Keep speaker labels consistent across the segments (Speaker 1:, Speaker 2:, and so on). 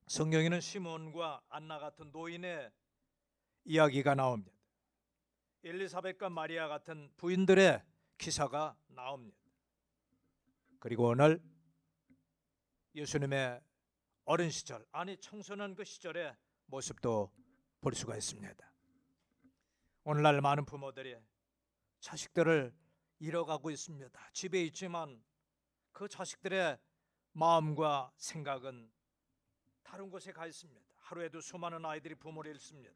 Speaker 1: 성경에는 시몬과 안나 같은 노인의 이야기가 나옵니다. 엘리사벳과 마리아 같은 부인들의 기사가 나옵니다. 그리고 오늘 예수님의 어린 시절, 아니 청소년 그 시절의 모습도 볼 수가 있습니다. 오늘날 많은 부모들이 자식들을 잃어가고 있습니다. 집에 있지만 그 자식들의 마음과 생각은 다른 곳에 가 있습니다. 하루에도 수많은 아이들이 부모를 잃습니다.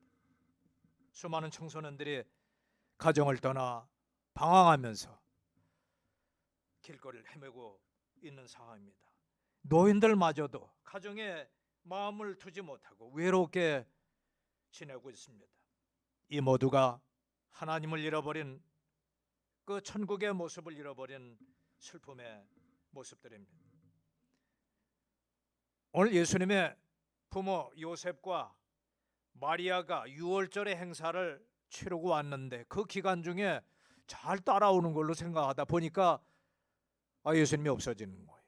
Speaker 1: 수많은 청소년들이 가정을 떠나 방황하면서 길거리를 헤매고 있는 상황입니다. 노인들마저도 가정에 마음을 두지 못하고 외롭게 지내고 있습니다. 이 모두가 하나님을 잃어버린 그 천국의 모습을 잃어버린 슬픔의 모습들입니다. 오늘 예수님의 부모 요셉과 마리아가 유월절의 행사를 치르고 왔는데 그 기간 중에 잘 따라오는 걸로 생각하다 보니까 예수님이 없어지는 거예요.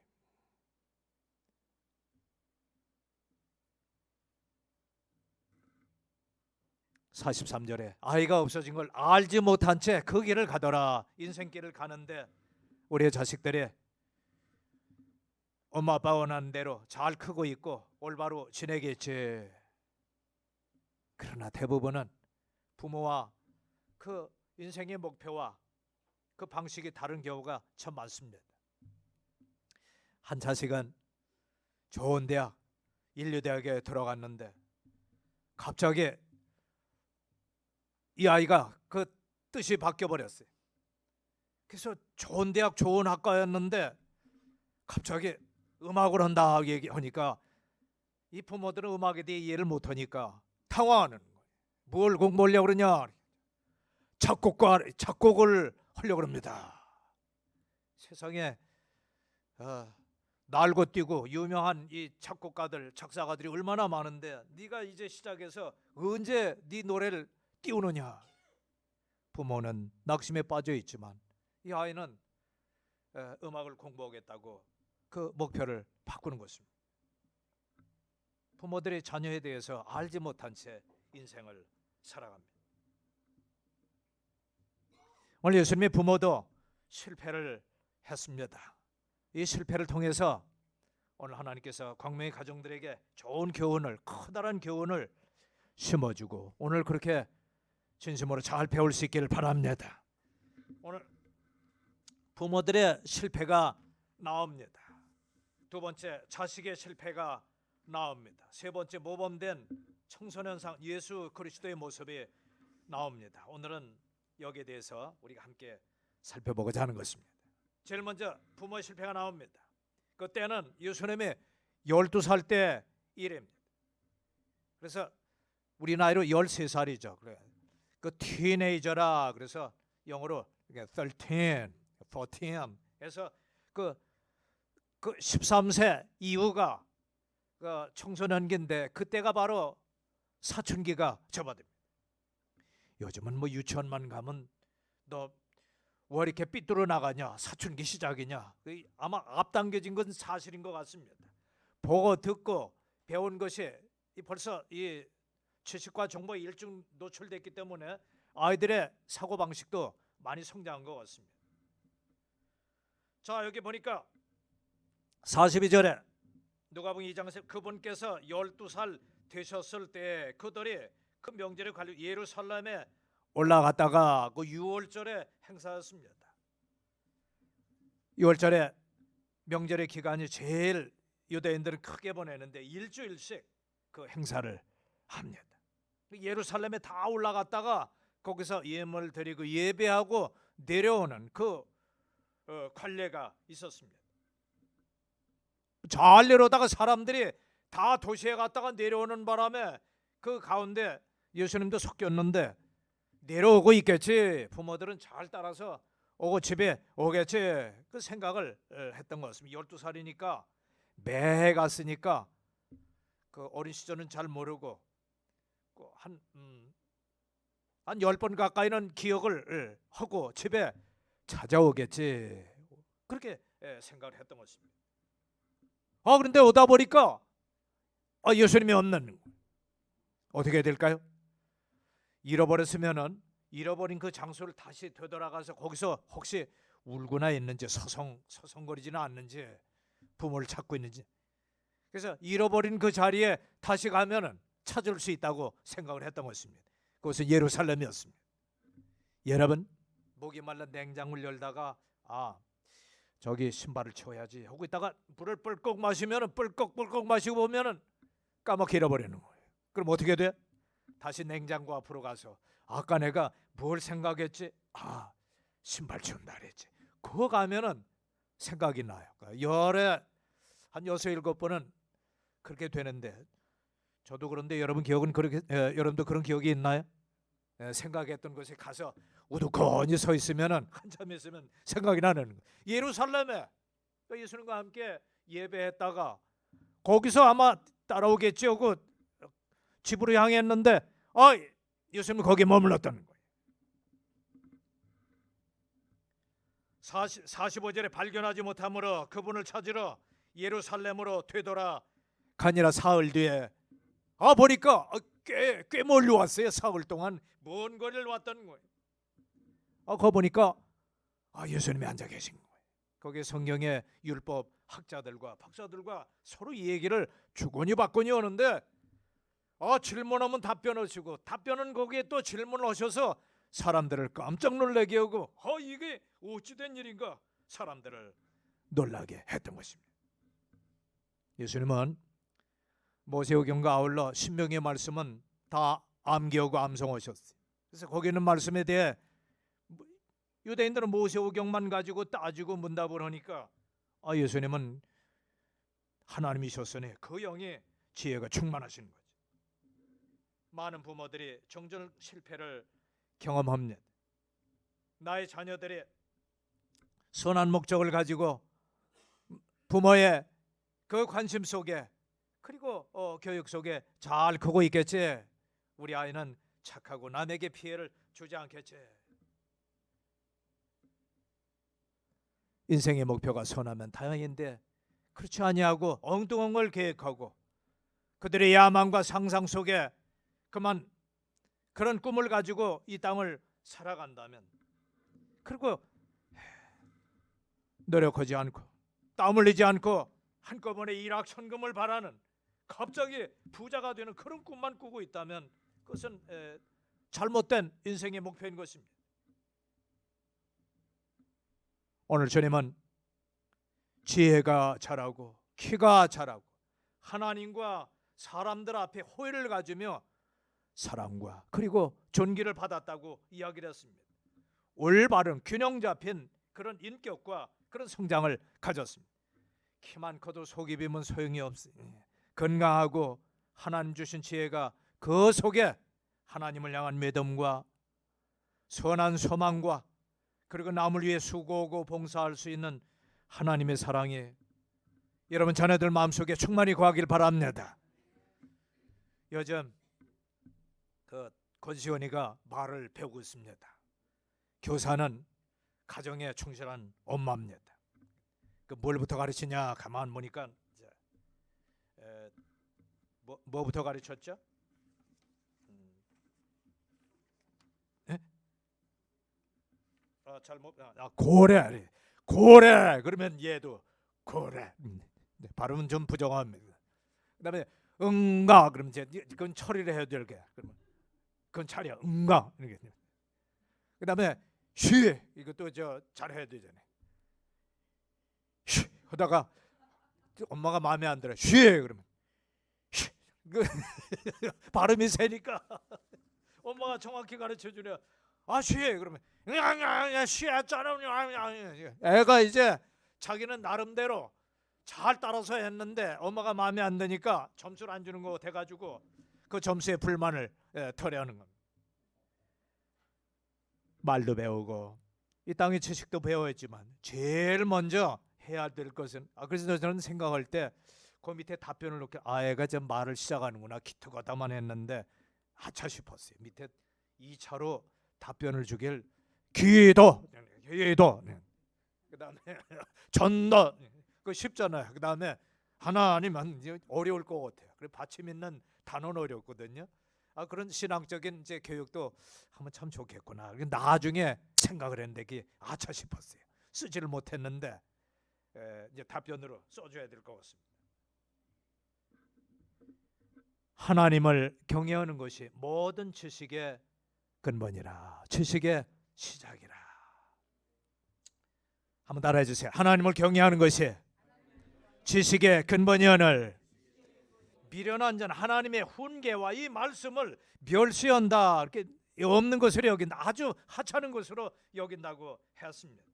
Speaker 1: 43절에 아이가 없어진 걸 알지 못한 채 그 길을 가더라. 인생길을 가는데 우리의 자식들이 엄마 아빠 원하는 대로 잘 크고 있고 올바로 지내겠지. 그러나 대부분은 부모와 그 인생의 목표와 그 방식이 다른 경우가 참 많습니다. 한 자식은 좋은 대학, 인류대학에 들어갔는데 갑자기 이 아이가 그 뜻이 바뀌어버렸어요. 그래서 좋은 대학, 좋은 학과였는데 갑자기 음악을 한다 얘기하니까 이 부모들은 음악에 대해 이해를 못하니까 당황하는 거예요. 뭘 공부하려고 그러냐? 작곡을 하려고 합니다. 세상에 날고 뛰고 유명한 이 작곡가들, 작사가들이 얼마나 많은데 네가 이제 시작해서 언제 네 노래를 띄우느냐? 부모는 낙심에 빠져 있지만 이 아이는 음악을 공부하겠다고 그 목표를 바꾸는 것입니다. 부모들이 자녀에 대해서 알지 못한 채 인생을 살아갑니다. 오늘 예수님의 부모도 실패를 했습니다. 이 실패를 통해서 오늘 하나님께서 광명의 가정들에게 좋은 교훈을, 커다란 교훈을 심어주고 오늘 그렇게 진심으로 잘 배울 수 있기를 바랍니다. 오늘 부모들의 실패가 나옵니다. 두 번째, 자식의 실패가 나옵니다. 세 번째, 모범된 청소년상 예수 그리스도의 모습이 나옵니다. 오늘은 여기에 대해서 우리가 함께 살펴보고자 하는 것입니다. 제일 먼저 부모의 실패가 나옵니다. 그때는 예수님이 12살 때 일입니다. 그래서 우리 나이로 13살이죠. 그래. 그 티네이저라 그래서 영어로 13, 14 해서 그 13세 이후가 그 청소년기인데 그때가 바로 사춘기가 접어듭니다. 요즘은 뭐 유치원만 가면 너 왜 이렇게 삐뚤어 나가냐? 사춘기 시작이냐? 아마 앞당겨진 건 사실인 것 같습니다. 보고 듣고 배운 것이 벌써 이 지식과 정보에 일찍 노출됐기 때문에 아이들의 사고방식도 많이 성장한 것 같습니다. 자, 여기 보니까 42절에 누가복음 2장에서 그분께서 12살 되셨을 때 그들이 그 명절에 관련 예루살렘에 올라갔다가 그 6월절에 행사였습니다. 6월절에 명절의 기간이 제일 유대인들은 크게 보내는데 일주일씩 그 행사를 합니다. 예루살렘에 다 올라갔다가 거기서 예물을 드리고 예배하고 내려오는 그 관례가 있었습니다. 잘 내려오다가 사람들이 다 도시에 갔다가 내려오는 바람에 그 가운데 예수님도 섞였는데 내려오고 있겠지. 부모들은 잘 따라서 오고 집에 오겠지. 그 생각을 했던 것 같습니다. 12살이니까 매해 갔으니까 그 어린 시절은 잘 모르고 한 10번 가까이는 기억을 하고 집에 찾아오겠지. 그렇게 생각을 했던 것입니다. 그런데 오다 보니까 예수님이 없는 거예요. 어떻게 해야 될까요? 잃어버렸으면은 잃어버린 그 장소를 다시 되돌아가서 거기서 혹시 울고나 있는지 서성거리지는 않는지 부모를 찾고 있는지, 그래서 잃어버린 그 자리에 다시 가면은 찾을 수 있다고 생각을 했던 것입니다. 그것은 예루살렘이었습니다. 여러분, 목이 말라 냉장고를 열다가 저기 신발을 채워야지 하고 있다가 물을 뿔꺽 마시면은 뿔꺽 마시고 보면은 까맣게 잃어버리는 거예요. 그럼 어떻게 돼? 다시 냉장고 앞으로 가서 아까 내가 뭘 생각했지? 신발 채운다 그랬지. 그거 가면은 생각이 나요. 열에 한 6, 7번은 그렇게 되는데, 저도 그런데 여러분 기억은 그렇게 여러분도 그런 기억이 있나요? 생각했던 곳에 가서 우두커니 서 있으면은 한참 있으면 생각이 나는 거예요. 예루살렘에 예수님과 함께 예배했다가 거기서 아마 따라오겠죠. 그 집으로 향했는데 예수님 거기 머물렀다는 거예요. 45절에 발견하지 못함으로 그분을 찾으러 예루살렘으로 되돌아 가니라. 사흘 뒤에 보니까 꽤 멀리 왔어요. 사흘 동안 먼 거리를 왔다는 거예요. 거 보니까 예수님이 앉아 계신 거예요. 거기에 성경의 율법 학자들과 박사들과 서로 이 얘기를 주거니 받거니 하는데, 질문하면 답변하시고 답변은 거기에 또 질문을 하셔서 사람들을 깜짝 놀라게 하고 이게 어찌된 일인가 사람들을 놀라게 했던 것입니다. 예수님은 모세오경과 아울러 신명의 말씀은 다 암기하고 암송하셨어요. 그래서 거기 있는 말씀에 대해 유대인들은 모세오경만 가지고 따지고 문답을 하니까 예수님은 하나님이셨으니 그 영이 지혜가 충만하신 거죠. 많은 부모들이 정절 실패를 경험합니다. 나의 자녀들이 선한 목적을 가지고 부모의 그 관심 속에 그리고 교육 속에 잘 크고 있겠지. 우리 아이는 착하고 남에게 피해를 주지 않겠지. 인생의 목표가 선하면 다행인데 그렇지 아니하고 엉뚱한 걸 계획하고 그들의 야망과 상상 속에 그런 꿈을 가지고 이 땅을 살아간다면, 그리고 노력하지 않고 땀 흘리지 않고 한꺼번에 일확천금을 바라는, 갑자기 부자가 되는 그런 꿈만 꾸고 있다면 그것은 잘못된 인생의 목표인 것입니다. 오늘 주님은 지혜가 자라고 키가 자라고 하나님과 사람들 앞에 호의를 가지며 사랑과 그리고 존귀를 받았다고 이야기를 했습니다. 올바른 균형 잡힌 그런 인격과 그런 성장을 가졌습니다. 키만 커도 속이 비면 소용이 없으니 건강하고 하나님 주신 지혜가 그 속에 하나님을 향한 믿음과 선한 소망과 그리고 남을 위해 수고하고 봉사할 수 있는 하나님의 사랑이 여러분 자녀들 마음속에 충만히 거하길 바랍니다. 요즘 권시원이가 말을 배우고 있습니다. 교사는 가정에 충실한 엄마입니다. 뭘부터 가르치냐 가만 보니까 뭐부터 가르쳤죠? 잘못 고래 그러면 얘도 고래. 발음은 좀 부정합니다. 그다음에 응가 그러면 그건 처리를 해야 될 게, 그러면 그건 차려 응가. 그다음에 쉬 이것도 잘해야 되잖아요. 쉬 하다가 엄마가 마음에 안 들어 쉬 그러면 쉬 발음이 세니까 엄마가 정확히 가르쳐 주려 쉬 그러면 쉬었잖아. 애가 이제 자기는 나름대로 잘 따라서 했는데 엄마가 마음에 안 드니까 점수를 안 주는 거 돼가지고 그 점수에 불만을 토로하는 겁니다. 말도 배우고 이 땅의 지식도 배워야지만 제일 먼저 해야 될 것은 그래서 저는 생각할 때 그 밑에 답변을 놓고 애가 좀 말을 시작하는구나 기특하다만 했는데 아차 싶었어요. 밑에 2차로 답변을 주길 기도 그다음에 전도 그거 쉽잖아요. 그다음에 하나님은 이제 어려울 것 같아요. 그래 받침 있는 단어는 어렵거든요. 그런 신앙적인 이제 교육도 하면 참 좋겠구나. 나중에 생각을 했는데 이게 아차 싶었어요. 쓰지를 못했는데 이제 답변으로 써줘야 될 것 같습니다. 하나님을 경외하는 것이 모든 지식의 근본이라, 지식의 시작이라. 한번 따라해 주세요. 하나님을 경외하는 것이 지식의 근본이오늘. 미련한 자는 하나님의 훈계와 이 말씀을 멸시한다, 이렇게 없는 것으로 여긴다, 아주 하찮은 것으로 여긴다고 했습니다.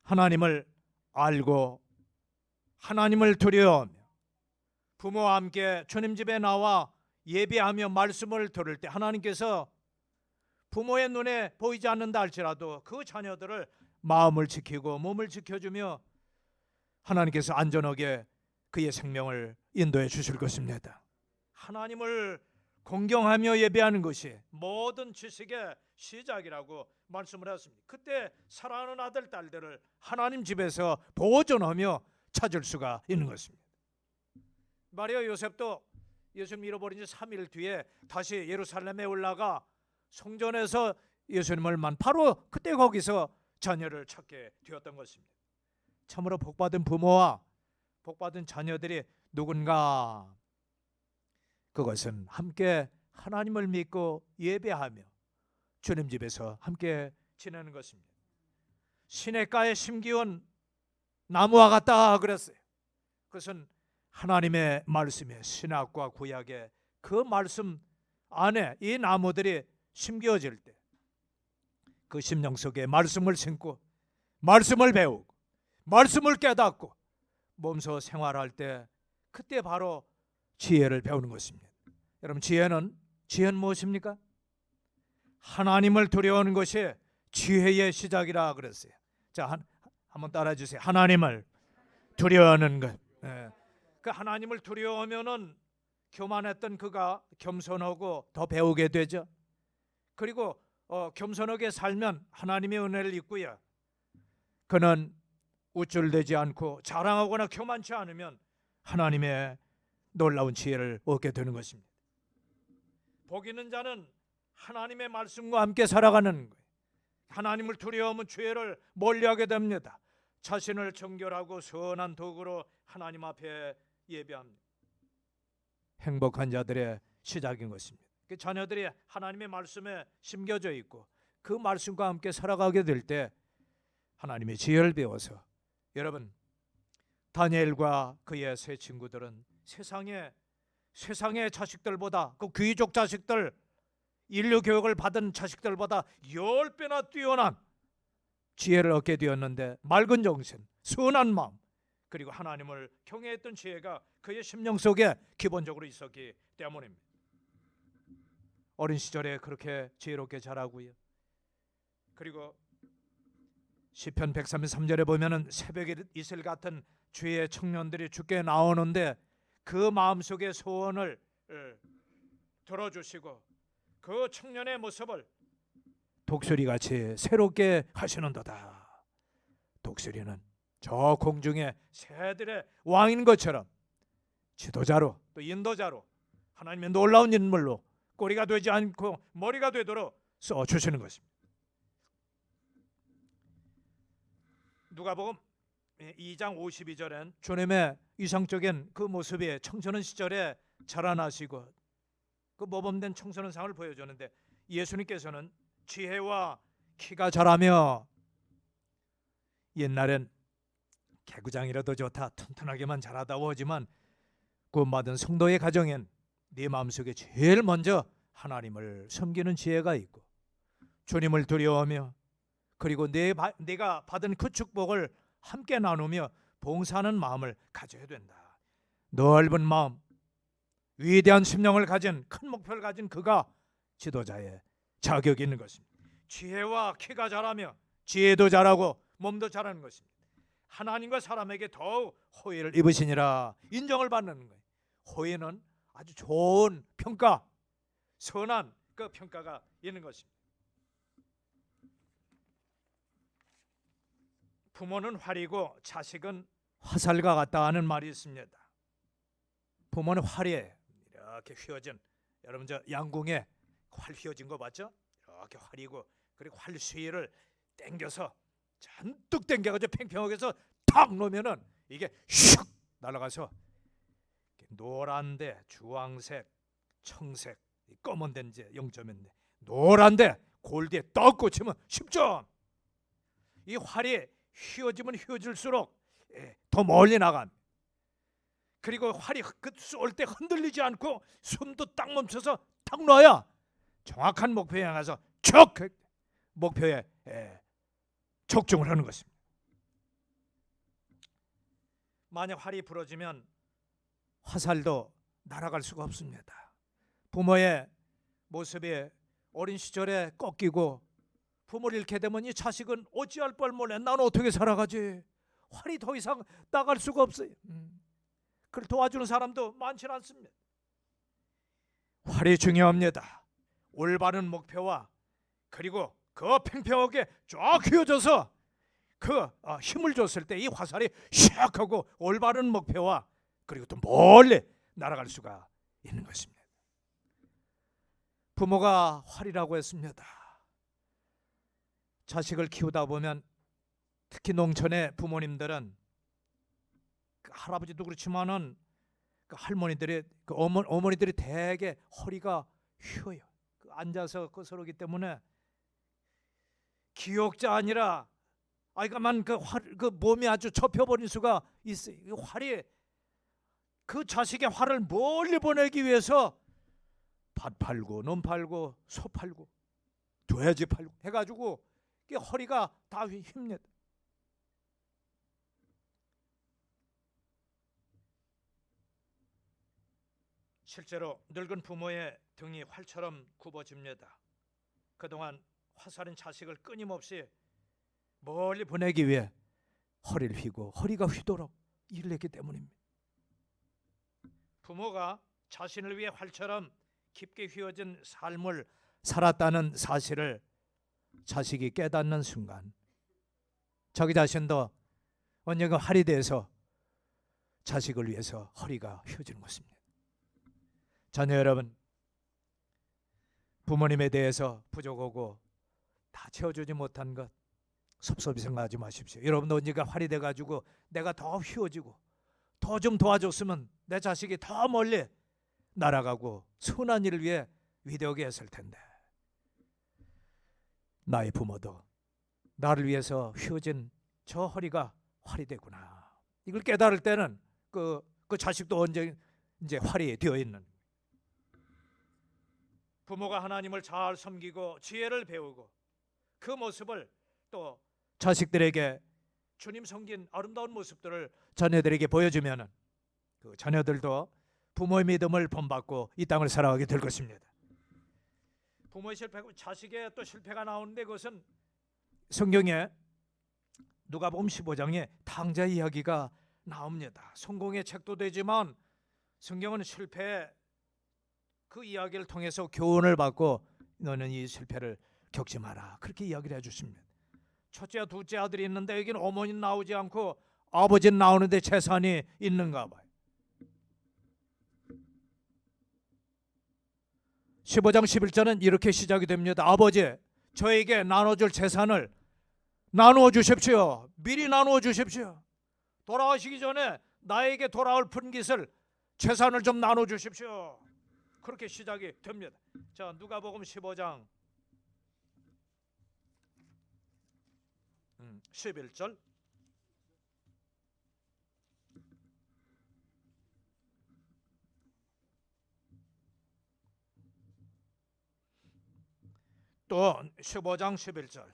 Speaker 1: 하나님을 알고 하나님을 두려워하며 부모와 함께 주님 집에 나와 예배하며 말씀을 들을 때 하나님께서 부모의 눈에 보이지 않는다 할지라도 그 자녀들을 마음을 지키고 몸을 지켜주며 하나님께서 안전하게 그의 생명을 인도해 주실 것입니다. 하나님을 공경하며 예배하는 것이 모든 지식의 시작이라고 말씀을 했습니다. 그때 사랑하는 아들 딸들을 하나님 집에서 보존하며 찾을 수가 있는 것입니다. 마리아 요셉도 예수님 잃어버린 지 3일 뒤에 다시 예루살렘에 올라가 성전에서 예수님을 바로 그때 거기서 자녀를 찾게 되었던 것입니다. 참으로 복받은 부모와 복받은 자녀들이 누군가, 그것은 함께 하나님을 믿고 예배하며 주님 집에서 함께 지내는 것입니다. 시냇가에 심기운 나무와 같다 그랬어요. 그것은 하나님의 말씀의 신약과 구약의 그 말씀 안에 이 나무들이 심겨질 때 그 심령 속에 말씀을 심고 말씀을 배우고 말씀을 깨닫고 몸소 생활할 때 그때 바로 지혜를 배우는 것입니다. 여러분, 지혜는 무엇입니까? 하나님을 두려워하는 것이 지혜의 시작이라 그랬어요. 자, 한번 따라해 주세요. 하나님을 두려워하는 것. 그 하나님을 두려워하면은 교만했던 그가 겸손하고 더 배우게 되죠. 그리고 겸손하게 살면 하나님의 은혜를 입고요. 그는 우쭐대지 않고 자랑하거나 교만치 않으면 하나님의 놀라운 지혜를 얻게 되는 것입니다. 복 있는 자는 하나님의 말씀과 함께 살아가는 거예요. 하나님을 두려워하면 죄를 멀리하게 됩니다. 자신을 정결하고 선한 도구로 하나님 앞에 예배합니다. 행복한 자들의 시작인 것입니다. 그 자녀들이 하나님의 말씀에 심겨져 있고 그 말씀과 함께 살아가게 될 때 하나님의 지혜를 배워서, 여러분, 다니엘과 그의 세 친구들은 세상의 자식들보다, 그 귀족 자식들, 인류 교육을 받은 자식들보다 10배나 뛰어난 지혜를 얻게 되었는데, 맑은 정신, 선한 마음, 그리고 하나님을 경외했던 지혜가 그의 심령 속에 기본적으로 있었기 때문입니다. 어린 시절에 그렇게 지혜롭게 자라고요. 그리고 시편 133절에 보면은 새벽에 이슬 같은 주의 청년들이 주께 나오는데 그 마음속의 소원을 들어주시고 그 청년의 모습을 독수리같이 새롭게 하시는도다. 독수리는 저 공중의 새들의 왕인 것처럼 지도자로 또 인도자로 하나님의 놀라운 인물로 꼬리가 되지 않고 머리가 되도록 써주시는 것입니다. 누가복음 2장 52절엔 주님의 이상적인 그 모습이 청소년 시절에 자라나시고 그 모범된 청소년상을 보여주는데, 예수님께서는 지혜와 키가 자라며, 옛날엔 개구장이라도 좋다, 튼튼하게만 자라다고 하지만 구원받은 성도의 가정엔 네 마음속에 제일 먼저 하나님을 섬기는 지혜가 있고 주님을 두려워하며 그리고 내가 받은 그 축복을 함께 나누며 봉사하는 마음을 가져야 된다. 넓은 마음, 위대한 심령을 가진, 큰 목표를 가진 그가 지도자의 자격이 있는 것입니다. 지혜와 키가 자라며 지혜도 자라고 몸도 자라는 것입니다. 하나님과 사람에게 더욱 호의를 입으시니라 인정을 받는 거예요. 호의는 아주 좋은 평가, 선한 그 평가가 있는 것입니다. 부모는 활이고 자식은 화살과 같다 하는 말이 있습니다. 부모는 활에 이렇게 휘어진, 여러분 저 양궁에 활 휘어진 거 봤죠? 이렇게 활이고, 그리고 활 수위를 당겨서 잔뜩 당겨가지고 팽팽하게 해서 탁 놓으면은 이게 슉 날아가서 노란데 주황색, 청색, 검은 데는 이제 0점인데 노란데 골드에 떡 꽂히면 10점. 이 활이 휘어지면 휘어질수록 더 멀리 나간. 그리고 활이 쏠 때 흔들리지 않고 숨도 딱 멈춰서 탁 놔야 정확한 목표에 향해서 척 목표에 적중을 하는 것입니다. 만약 활이 부러지면 화살도 날아갈 수가 없습니다. 부모의 모습이 어린 시절에 꺾이고 부모를 잃게 되면 이 자식은 어찌할 뻔 몰래 나는 어떻게 살아가지? 활이 더 이상 나갈 수가 없어요. 그걸 도와주는 사람도 많지는 않습니다. 활이 중요합니다. 올바른 목표와 그리고 그 팽팽하게 쫙 휘어져서 그 힘을 줬을 때 이 화살이 샥 하고 올바른 목표와 그리고 또 멀리 날아갈 수가 있는 것입니다. 부모가 활이라고 했습니다. 자식을 키우다 보면 특히 농촌의 부모님들은 그 할아버지도 그렇지만은 그 할머니들이 그 어머니들이 대개 허리가 휘어요. 그 앉아서 거스르기 때문에 기역자 아니라 아이가만 그 몸이 아주 접혀버릴 수가 있어요. 이 활이 그 자식의 활을 멀리 보내기 위해서 밭 팔고 논 팔고 소 팔고 돼지 팔고 해가지고 허리가 다 휩니다. 실제로 늙은 부모의 등이 활처럼 굽어집니다. 그동안 화살은 자식을 끊임없이 멀리 보내기 위해 허리를 휘고 허리가 휘도록 일을 했기 때문입니다. 부모가 자신을 위해 활처럼 깊게 휘어진 삶을 살았다는 사실을 자식이 깨닫는 순간 자기 자신도 언젠가 활이 돼서 자식을 위해서 허리가 휘어지는 것입니다. 자녀 여러분, 부모님에 대해서 부족하고 다 채워주지 못한 것 섭섭이 생각하지 마십시오. 여러분도 언젠가 활이 돼가지고 내가 더 휘어지고 더 좀 도와줬으면 내 자식이 더 멀리 날아가고 선한 일을 위해 위대하게 했을 텐데, 나의 부모도 나를 위해서 휘어진 저 허리가 활이 되구나. 이걸 깨달을 때는 그 자식도 언제 이제 활이 되어 있는, 부모가 하나님을 잘 섬기고 지혜를 배우고 그 모습을 또 자식들에게 주님 섬긴 아름다운 모습들을 자녀들에게 보여주면은 그 자녀들도 부모의 믿음을 본받고 이 땅을 살아가게 될 것입니다. 부모의 실패, 자식의 또 실패가 나오는데 그것은 성경에 누가복음 15장에 탕자 이야기가 나옵니다. 성공의 책도 되지만 성경은 실패 그 이야기를 통해서 교훈을 받고 너는 이 실패를 겪지 마라, 그렇게 이야기를 해주십니다. 첫째와 둘째 아들이 있는데 여기는 어머니는 나오지 않고 아버지는 나오는데 재산이 있는가 봐요. 15장 11절은 이렇게 시작이 됩니다. 아버지, 저에게 나눠줄 재산을 나누어 주십시오. 미리 나누어 주십시오. 돌아가시기 전에 나에게 돌아올 분깃을 재산을 좀 나눠 주십시오. 그렇게 시작이 됩니다. 자, 누가복음 15장 11절. 또 15장 11절.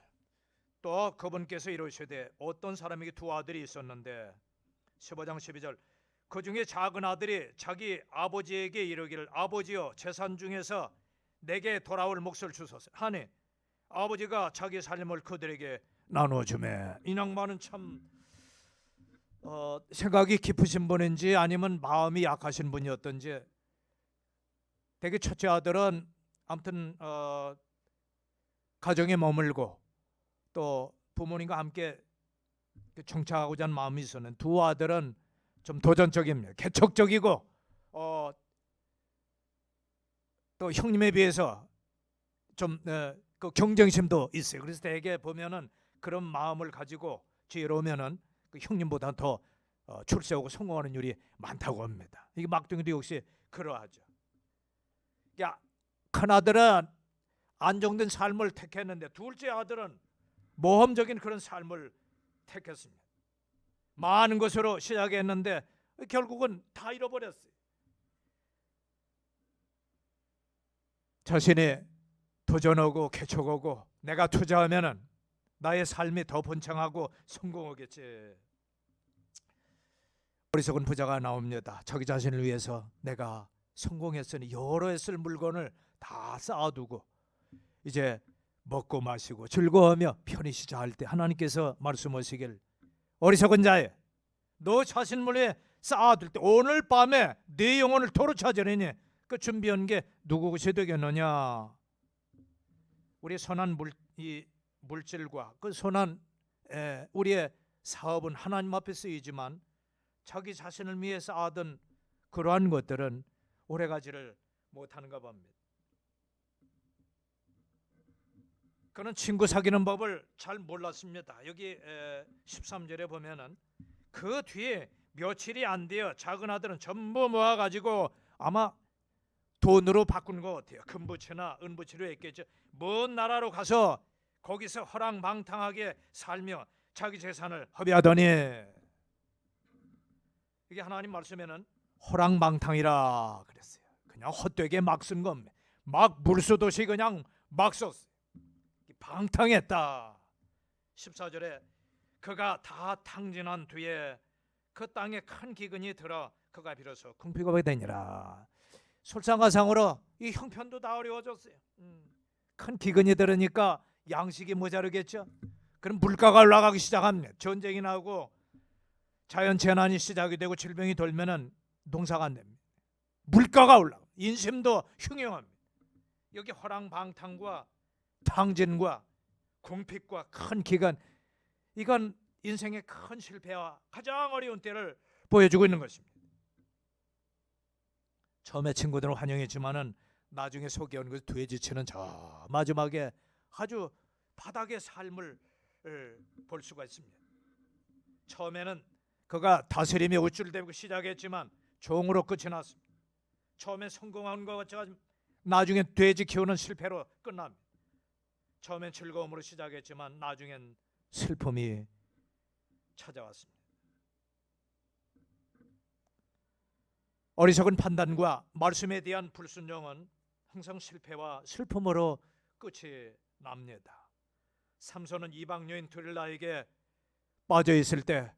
Speaker 1: 또 그분께서 이르시되 어떤 사람에게 두 아들이 있었는데 15장 12절. 그 중에 작은 아들이 자기 아버지에게 이르기를 아버지여 재산 중에서 내게 돌아올 몫을 주소서 하니 아버지가 자기 삶을 그들에게 나누어 주매. 이 낭만은 참 생각이 깊으신 분인지 아니면 마음이 약하신 분이었던지, 되게 첫째 아들은 아무튼 가정에 머물고 또 부모님과 함께 정착하고자 하는 마음이 있었는 두 아들은 좀 도전적입니다. 개척적이고 또 형님에 비해서 좀 그 경쟁심도 있어요. 그래서 대개 보면은 그런 마음을 가지고 지혜로우면은 그 형님보다 더 출세하고 성공하는 일이 많다고 합니다. 이게 막둥이도 역시 그러하죠. 야, 큰 아들은 안정된 삶을 택했는데 둘째 아들은 모험적인 그런 삶을 택했습니다. 많은 것으로 시작했는데 결국은 다 잃어버렸어요. 자신이 도전하고 개척하고 내가 투자하면은 나의 삶이 더 번창하고 성공하겠지. 어리석은 부자가 나옵니다. 자기 자신을 위해서 내가 성공했으니 여러 해 쓸 물건을 다 쌓아두고 이제 먹고 마시고 즐거워하며 편히 쉬자 할 때 하나님께서 말씀하시길 어리석은 자여 너 자신을 위해 쌓아둘 때 오늘 밤에 네 영혼을 도로 찾으려니 그 준비한 게 누구것이 되겠느냐. 우리 선한 물질과 그 선한 우리의 사업은 하나님 앞에 쓰이지만 자기 자신을 위해 쌓아둔 그러한 것들은 오래가지를 못하는가 봅니다. 그는 친구 사귀는 법을 잘 몰랐습니다. 여기 13절에 보면은 그 뒤에 며칠이 안 되어 작은 아들은 전부 모아가지고 아마 돈으로 바꾼 것 같아요. 금부채나 은부채로 했겠죠. 먼 나라로 가서 거기서 허랑방탕하게 살며 자기 재산을 허비하더니 이게 하나님 말씀에는 허랑방탕이라 그랬어요. 그냥 헛되게 막 쓴 겁니다. 막 물수도시 그냥 막 썼어요. 방탕했다. 14절에 그가 다 탕진한 뒤에 그 땅에 큰 기근이 들어 그가 비로소 궁핍하게 되니라. 솔상가상으로 이 형편도 다 어려워졌어요. 큰 기근이 들으니까 양식이 모자르겠죠. 그럼 물가가 올라가기 시작합니다. 전쟁이 나고 자연재난이 시작이 되고 질병이 돌면은 농사가 안 됩니다. 물가가 올라가 인심도 흉흉합니다. 여기 허랑방탕과 탕진과 궁핍과 큰 기근, 이건 인생의 큰 실패와 가장 어려운 때를 보여주고 있는 것입니다. 처음에 친구들은 환영했지만은 나중에 소개한 그 뒤에 지치는 저 마지막에 아주 바닥의 삶을 볼 수가 있습니다. 처음에는 그가 다스림에 우쭐대고 시작했지만 종으로 끝이 났습니다. 처음에 성공한 것 같지만 나중에 돼지 키우는 실패로 끝납니다. 처음엔 즐거움으로 시작했지만 나중엔 슬픔이 찾아왔습니다. 어리석은 판단과 말씀에 대한 불순종은 항상 실패와 슬픔으로 끝이 납니다. 삼손은 이방 여인 들일라에게 빠져 있을 때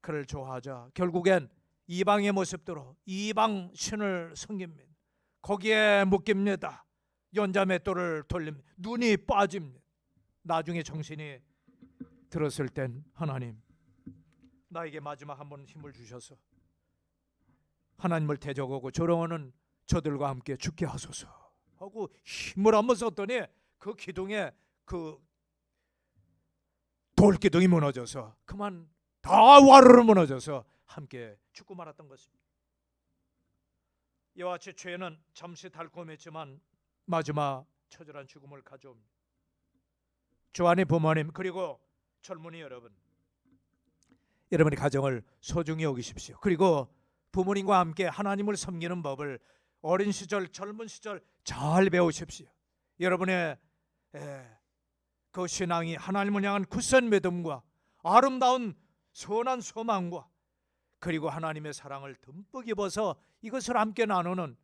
Speaker 1: 그를 좋아하자 결국엔 이방의 모습대로 이방 신을 섬깁니다. 거기에 묶입니다. 연자맷돌을 돌립니다. 눈이 빠집니다. 나중에 정신이 들었을 땐 하나님 나에게 마지막 한 번 힘을 주셔서 하나님을 대적하고 조롱하는 저들과 함께 죽게 하소서 하고 힘을 한번 썼더니 그 기둥에 그 돌기둥이 무너져서 그만 다 와르르 무너져서 함께 죽고 말았던 것입니다. 이와 같이 죄는 잠시 달콤했지만 마지막 처절한 죽음을 가져옵니다. 조안의 부모님 그리고 젊은이 여러분, 여러분의 가정을 소중히 여기십시오. 그리고 부모님과 함께 하나님을 섬기는 법을 어린 시절 젊은 시절 잘 배우십시오. 여러분의 그 신앙이 하나님을 향한 굳센 믿음과 아름다운 선한 소망과 그리고 하나님의 사랑을 듬뿍 입어서 이것을 함께 나누는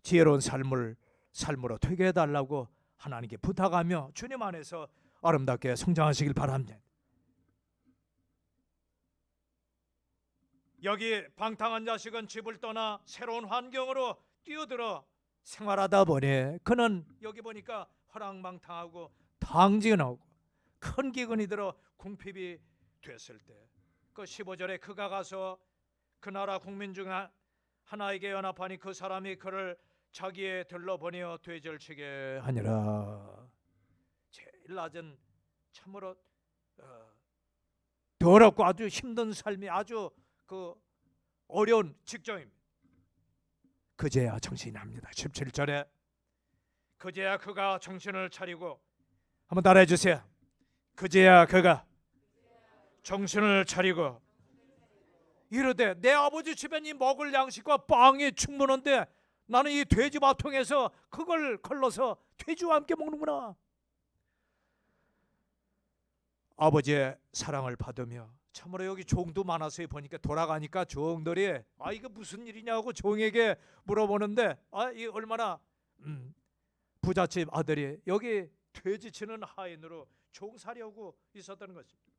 Speaker 1: 지혜로운 삶으로 되게 해달라고 하나님께 부탁하며 주님 안에서 아름답게 성장하시길 바랍니다. 여기 방탕한 자식은 집을 떠나 새로운 환경으로 뛰어들어 생활하다 보니 그는 여기 보니까 허랑방탕하고 탕진하고 큰 기근이 들어 궁핍이 됐을 때 그 15절에 그가 가서 그 나라 국민 중 하나에게 연합하니 그 사람이 그를 자기의 들러 보내어 되절치게 하니라. 제일 낮은 참으로 더럽고 아주 힘든 삶이 아주 그 어려운 직종입니다. 그제야 정신이 납니다. 17절에 그제야 그가 정신을 차리고, 한번 따라해 주세요. 그제야 그가 정신을 차리고 이르되 내 아버지 집에 먹을 양식과 빵이 충분한데 나는 이 돼지밥통에서 그걸 걸러서 돼지와 함께 먹는구나. 아버지의 사랑을 받으며, 참으로 여기 종도 많아서 보니까 돌아가니까 종들이 이거 무슨 일이냐고 종에게 물어보는데 이 얼마나 부잣집 아들이 여기 돼지 치는 하인으로 종사려고 있었다는 것입니다.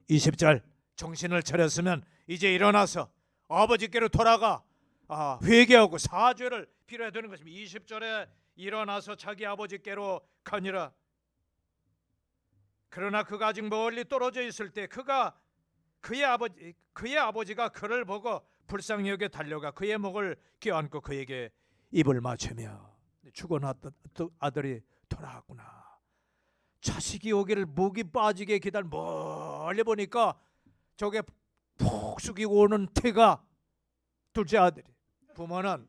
Speaker 1: 20절 정신을 차렸으면 이제 일어나서 아버지께로 돌아가 회개하고 사죄를 빌어야 되는 것입니다. 20절에 일어나서 자기 아버지께로 가니라. 그러나 그가 아직 멀리 떨어져 있을 때 그의 아버지가 그를 보고 불쌍히 여겨 달려가 그의 목을 껴안고 그에게 입을 맞추며 죽어났던 아들이 돌아왔구나. 자식이 오기를 목이 빠지게 기다려 멀리 보니까 저게 푹 숙이고 오는 태가 둘째 아들이. 부모는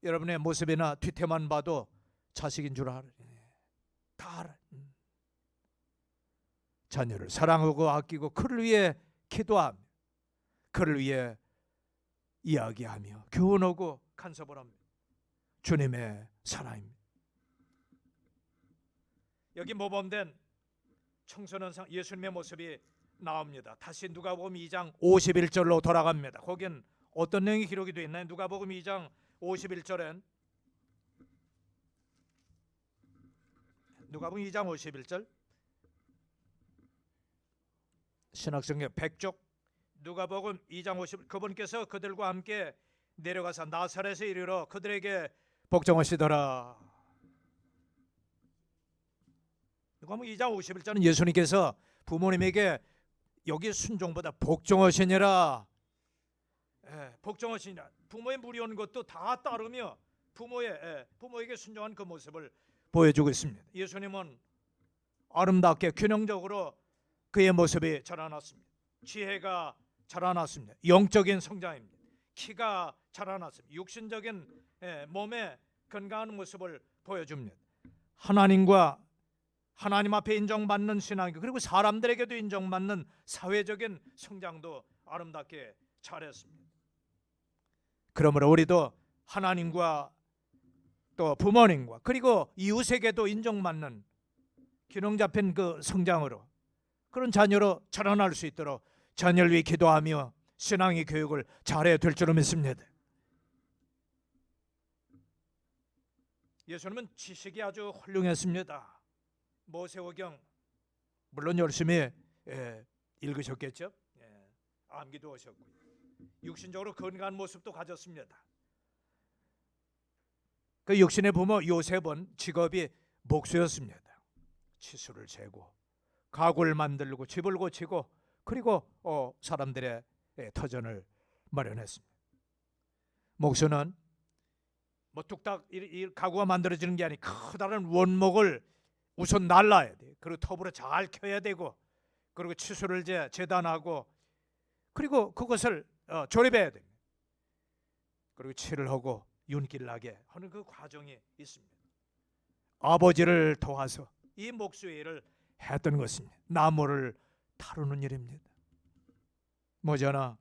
Speaker 1: 여러분의 모습이나 뒤태만 봐도 자식인 줄 알아요. 다 알아요. 자녀를 사랑하고 아끼고 그를 위해 기도하며 그를 위해 이야기하며 교훈하고 간섭을 합니다. 주님의 사랑입니다. 여기 모범된 청소년상 예수님의 모습이 나옵니다. 다시 누가복음 2장 51절로 돌아갑니다. 거긴 어떤 내용이 기록이 되어 있나요? 누가복음 2장 51절엔 누가복음 2장 51절 신학성경 100쪽 누가복음 2장 50 그분께서 그들과 함께 내려가서 나사렛에 이르러 그들에게 복종하시더라. 누가복음 2장 51절은 예수님께서 부모님에게 여기 순종보다 복종하시니라. 복종하시니라. 부모의 무리한 것도 다 따르며 부모에게 순종한 그 모습을 보여주고 있습니다. 예수님은 아름답게 균형적으로 그의 모습이 자라났습니다. 지혜가 자라났습니다. 영적인 성장입니다. 키가 자라났습니다. 육신적인 몸의 건강한 모습을 보여줍니다. 하나님 앞에 인정받는 신앙, 그리고 사람들에게도 인정받는 사회적인 성장도 아름답게 잘했습니다. 그러므로 우리도 하나님과 또 부모님과 그리고 이웃에게도 인정받는 균형 잡힌 그 성장으로 그런 자녀로 자라날 수 있도록 자녀를 위해 기도하며 신앙의 교육을 잘해야 될 줄로 믿습니다. 예수님은 지식이 아주 훌륭했습니다. 모세오경 물론 열심히 읽으셨겠죠. 암기도 하셨고 육신적으로 건강한 모습도 가졌습니다. 그 육신의 부모 요셉은 직업이 목수였습니다. 치수를 재고 가구를 만들고 집을 고치고 그리고 사람들의 터전을 마련했습니다. 목수는 뭐 뚝딱 이 가구가 만들어지는 게 아니라 커다란 원목을 우선 날라야 돼. 그리고 톱으로 잘 켜야 되고 그리고 치수를 재단하고 그리고 그것을 조립해야 됩니다. 그리고 칠을 하고 윤기를 나게 하는 그 과정이 있습니다. 아버지를 도와서 이 목수의 일을 했던 것입니다. 나무를 다루는 일입니다. 뭐잖아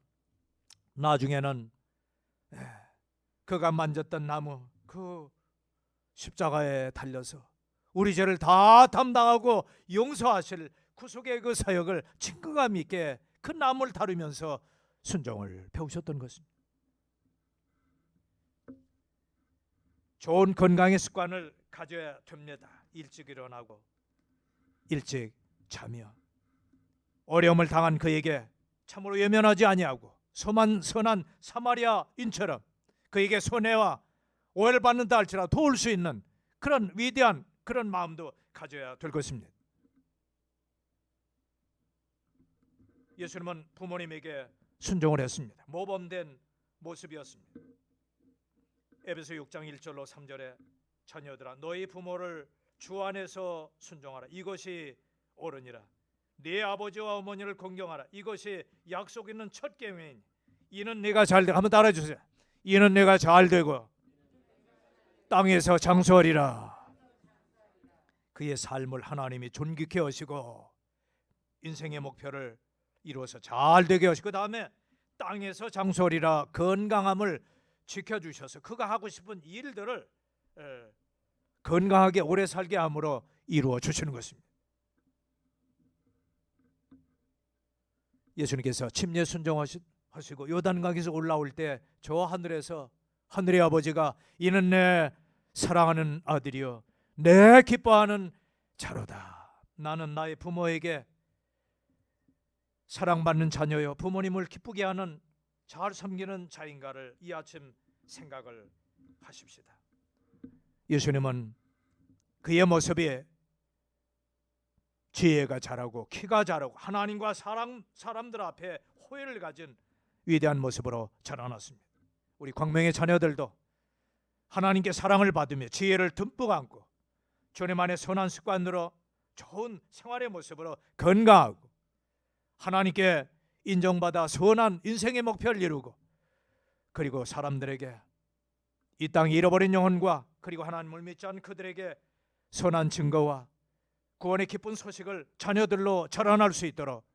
Speaker 1: 나중에는 그가 만졌던 나무 그 십자가에 달려서 우리 죄를 다 담당하고 용서하실 구속의 그 사역을 증거감 있게 그 나무를 다루면서 순종을 배우셨던 것입니다. 좋은 건강의 습관을 가져야 됩니다. 일찍 일어나고 일찍 자며 어려움을 당한 그에게 참으로 외면하지 아니하고 선한 사마리아인처럼 그에게 손해와 오해를 받는다 할지라도 도울 수 있는 그런 위대한 그런 마음도 가져야 될 것입니다. 예수님은 부모님에게 순종을 했습니다. 모범된 모습이었습니다. 에베소 6장 1절로 3절에 자녀들아 너희 부모를 주 안에서 순종하라. 이것이 옳으니라. 네 아버지와 어머니를 공경하라. 이것이 약속 있는 첫 계명이니 이는 내가 잘 되고, 한번 따라해 주세요. 이는 내가 잘 되고 땅에서 장수하리라. 그의 삶을 하나님이 존귀케 하시고 인생의 목표를 이루어서 잘 되게 하시고, 그 다음에 땅에서 장수하리라, 건강함을 지켜주셔서 그가 하고 싶은 일들을 건강하게 오래 살게 함으로 이루어 주시는 것입니다. 예수님께서 침례 순종하시고 요단강에서 올라올 때 저 하늘에서 하늘의 아버지가 이는 내 사랑하는 아들이요 내 기뻐하는 자로다. 나는 나의 부모에게 사랑받는 자녀요 부모님을 기쁘게 하는 잘 섬기는 자인가를 이 아침 생각을 하십시다. 예수님은 그의 모습이 지혜가 자라고 키가 자라고 하나님과 사람들 앞에 호의를 가진 위대한 모습으로 자라났습니다. 우리 광명의 자녀들도 하나님께 사랑을 받으며 지혜를 듬뿍 안고 주님 안에 선한 습관으로 좋은 생활의 모습으로 건강하고 하나님께 인정받아 선한 인생의 목표를 이루고, 그리고 사람들에게 이 땅에 잃어버린 영혼과 그리고 하나님을 믿지 않은 그들에게 선한 증거와 구원의 기쁜 소식을 자녀들로 전환할 수 있도록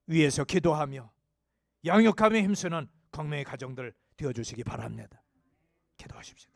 Speaker 1: 위에서 기도하며 양육하며 힘쓰는 광명의 가정들 되어주시기 바랍니다. 기도하십시오.